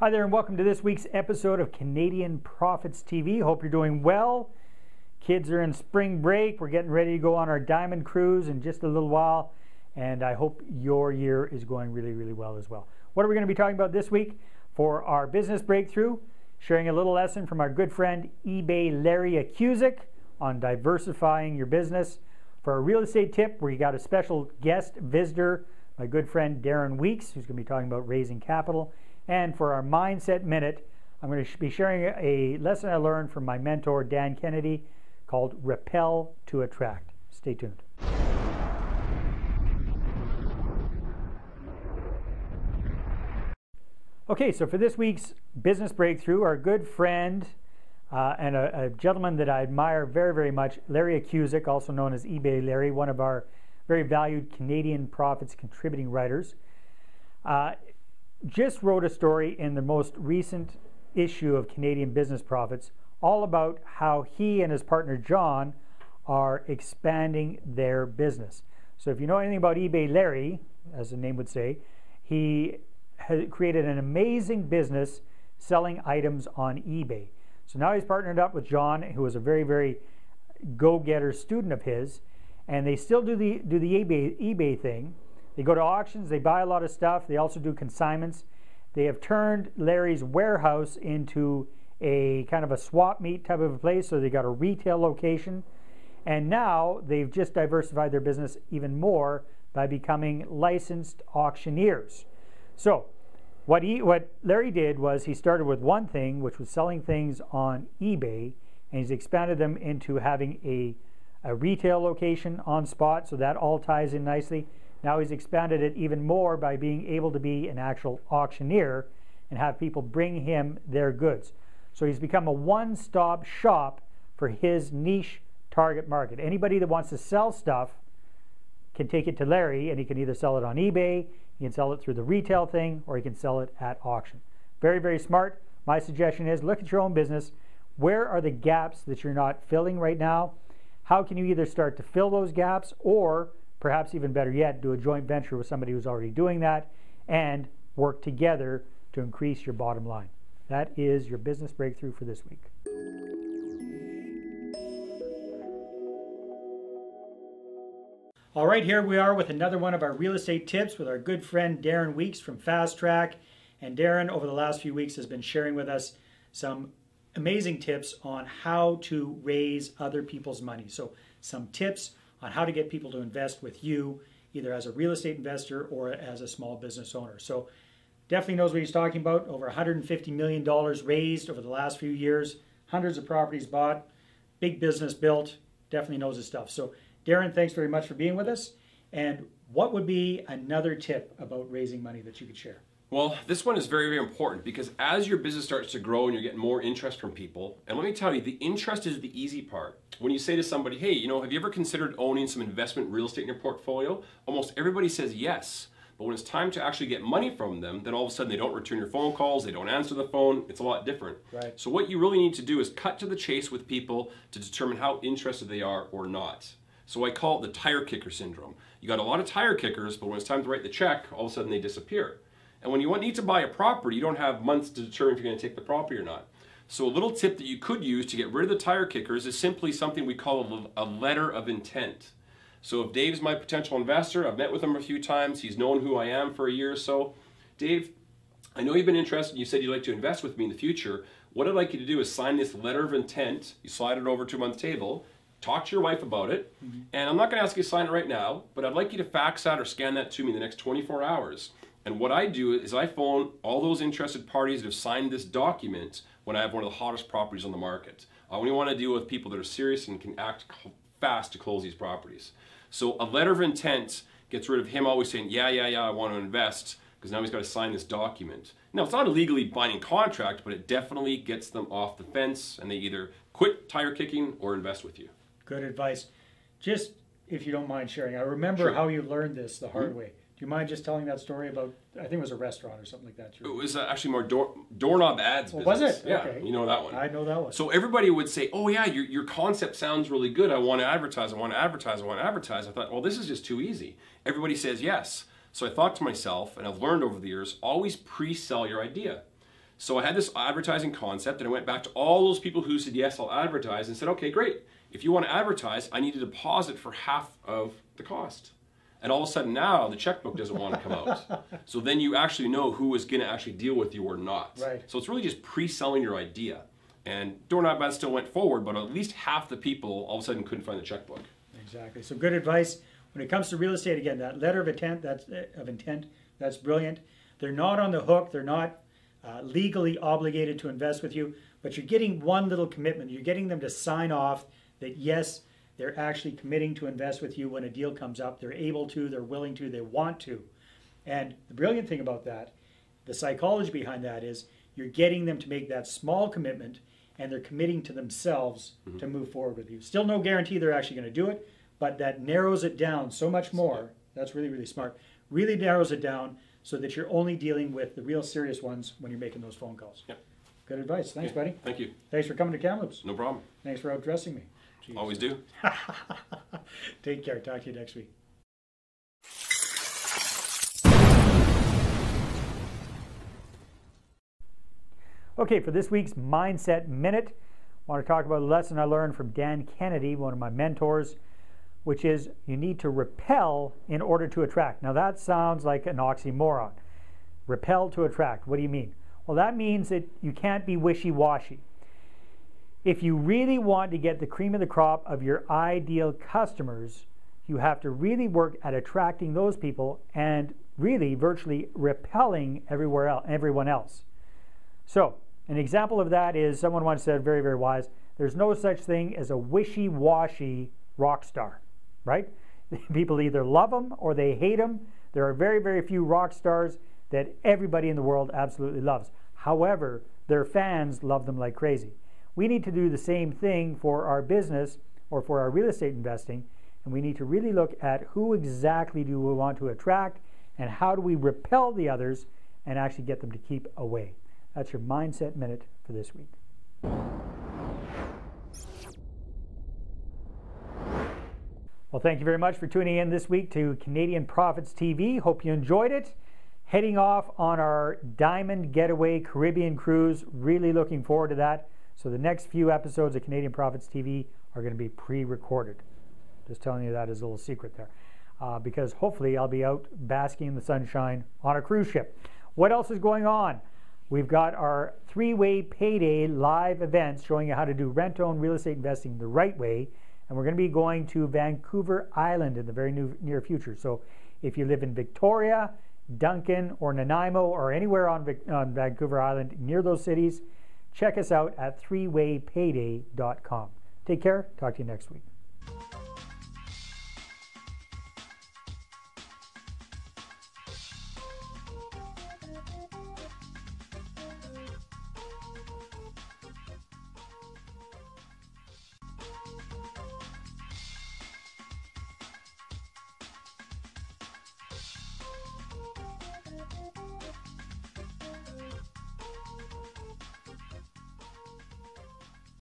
Hi there and welcome to this week's episode of Canadian Profits TV. Hope you're doing well. Kids are in spring break. We're getting ready to go on our diamond cruise in just a little while, and I hope your year is going really, really well as well. What are we going to be talking about this week for our business breakthrough? Sharing a little lesson from our good friend eBay Larry Akusic on diversifying your business. For our real estate tip, we got a special guest visitor, my good friend Darren Weeks, who's going to be talking about raising capital. And for our Mindset Minute, I'm going to be sharing a lesson I learned from my mentor, Dan Kennedy, called Repel to Attract. Stay tuned. Okay, so for this week's business breakthrough, our good friend and a gentleman that I admire very, very much, Larry Akusic, also known as eBay Larry, one of our very valued Canadian Profits contributing writers, just wrote a story in the most recent issue of Canadian Business Profits all about how he and his partner John are expanding their business. So if you know anything about eBay Larry, as the name would say, he has created an amazing business selling items on eBay. So now he's partnered up with John, who is a very, very go-getter student of his, and they still do the eBay thing. They go to auctions, they buy a lot of stuff, they also do consignments. They have turned Larry's warehouse into a kind of a swap meet type of a place, so they got a retail location. And now they've just diversified their business even more by becoming licensed auctioneers. So what Larry did was he started with one thing, which was selling things on eBay, and he's expanded them into having a retail location on spot, so that all ties in nicely. Now he's expanded it even more by being able to be an actual auctioneer and have people bring him their goods. So he's become a one-stop shop for his niche target market. Anybody that wants to sell stuff can take it to Larry, and he can either sell it on eBay, he can sell it through the retail thing, or he can sell it at auction. Very, very smart. My suggestion is look at your own business. Where are the gaps that you're not filling right now? How can you either start to fill those gaps, or perhaps even better yet, do a joint venture with somebody who's already doing that and work together to increase your bottom line. That is your business breakthrough for this week. All right, here we are with another one of our real estate tips with our good friend Darren Weeks from Fast Track. And Darren, over the last few weeks, has been sharing with us some amazing tips on how to raise other people's money. So some tips on how to get people to invest with you, either as a real estate investor or as a small business owner. So definitely knows what he's talking about. Over $150 million raised over the last few years, hundreds of properties bought, big business built, definitely knows his stuff. So Darren, thanks very much for being with us. And what would be another tip about raising money that you could share? Well, this one is very, very important because as your business starts to grow and you're getting more interest from people, and let me tell you, the interest is the easy part. When you say to somebody, hey, have you ever considered owning some investment real estate in your portfolio? Almost everybody says yes. But when it's time to actually get money from them, then all of a sudden they don't return your phone calls, they don't answer the phone, it's a lot different. Right. So what you really need to do is cut to the chase with people to determine how interested they are or not. So I call it the tire kicker syndrome. You got a lot of tire kickers, but when it's time to write the check, all of a sudden they disappear. And when you need to buy a property, you don't have months to determine if you're going to take the property or not. So a little tip that you could use to get rid of the tire kickers is simply something we call a letter of intent. So if Dave's my potential investor, I've met with him a few times, he's known who I am for a year or so. Dave, I know you've been interested, you said you'd like to invest with me in the future. What I'd like you to do is sign this letter of intent, you slide it over to him on the table, talk to your wife about it, and I'm not going to ask you to sign it right now, but I'd like you to fax that or scan that to me in the next 24 hours. And what I do is I phone all those interested parties that have signed this document when I have one of the hottest properties on the market. I only want to deal with people that are serious and can act fast to close these properties. So a letter of intent gets rid of him always saying, yeah, I want to invest, because now he's got to sign this document. Now, it's not a legally binding contract, but it definitely gets them off the fence, and they either quit tire kicking or invest with you. Good advice. Just, if you don't mind sharing, I remember how you learned this the hard way. Do you mind just telling that story about, I think it was a restaurant or something like that? It was actually more doorknob ads business. Was it? Yeah, okay. You know that one. I know that one. So everybody would say, oh yeah, your concept sounds really good. I want to advertise, I want to advertise, I want to advertise. I thought, well, this is just too easy. Everybody says yes. So I thought to myself, and I've learned over the years, always pre-sell your idea. So I had this advertising concept, and I went back to all those people who said, yes, I'll advertise, and said, okay, great. If you want to advertise, I need a deposit for half of the cost. And all of a sudden now, the checkbook doesn't want to come out. So then you actually know who is going to actually deal with you or not. Right. So it's really just pre-selling your idea. And Doorknob Ads still went forward, but at least half the people all of a sudden couldn't find the checkbook. Exactly. So good advice. When it comes to real estate, again, that letter of intent, that's brilliant. They're not on the hook. They're not legally obligated to invest with you, but you're getting one little commitment. You're getting them to sign off that, yes, they're actually committing to invest with you when a deal comes up. They're able to, they're willing to, they want to. And the brilliant thing about that, the psychology behind that is you're getting them to make that small commitment, and they're committing to themselves to move forward with you. Still no guarantee they're actually going to do it, but that narrows it down so much more. That's really, really smart. Really narrows it down so that you're only dealing with the real serious ones when you're making those phone calls. Yep. Good advice. Thanks, buddy. Thank you. Thanks for coming to Kamloops. No problem. Thanks for outdressing me. Jeez. Always do. Take care. Talk to you next week. Okay, for this week's Mindset Minute, I want to talk about a lesson I learned from Dan Kennedy, one of my mentors, which is you need to repel in order to attract. Now that sounds like an oxymoron. Repel to attract. What do you mean? Well, that means that you can't be wishy-washy. If you really want to get the cream of the crop of your ideal customers, you have to really work at attracting those people and really virtually repelling everyone else. So, an example of that is someone once said, very, very wise, there's no such thing as a wishy-washy rock star, right? People either love them or they hate them. There are very, very few rock stars that everybody in the world absolutely loves. However, their fans love them like crazy. We need to do the same thing for our business or for our real estate investing, and we need to really look at who exactly do we want to attract and how do we repel the others and actually get them to keep away. That's your Mindset Minute for this week. Well, thank you very much for tuning in this week to Canadian Profits TV. Hope you enjoyed it. Heading off on our Diamond Getaway Caribbean cruise. Really looking forward to that. So the next few episodes of Canadian Profits TV are going to be pre-recorded. Just telling you that as a little secret there. Because hopefully I'll be out basking in the sunshine on a cruise ship. What else is going on? We've got our 3-way payday live events showing you how to do rent-own real estate investing the right way. And we're going to be going to Vancouver Island in the very near future. So if you live in Victoria, Duncan, or Nanaimo, or anywhere on Vancouver Island near those cities, check us out at 3waypayday.com. Take care. Talk to you next week.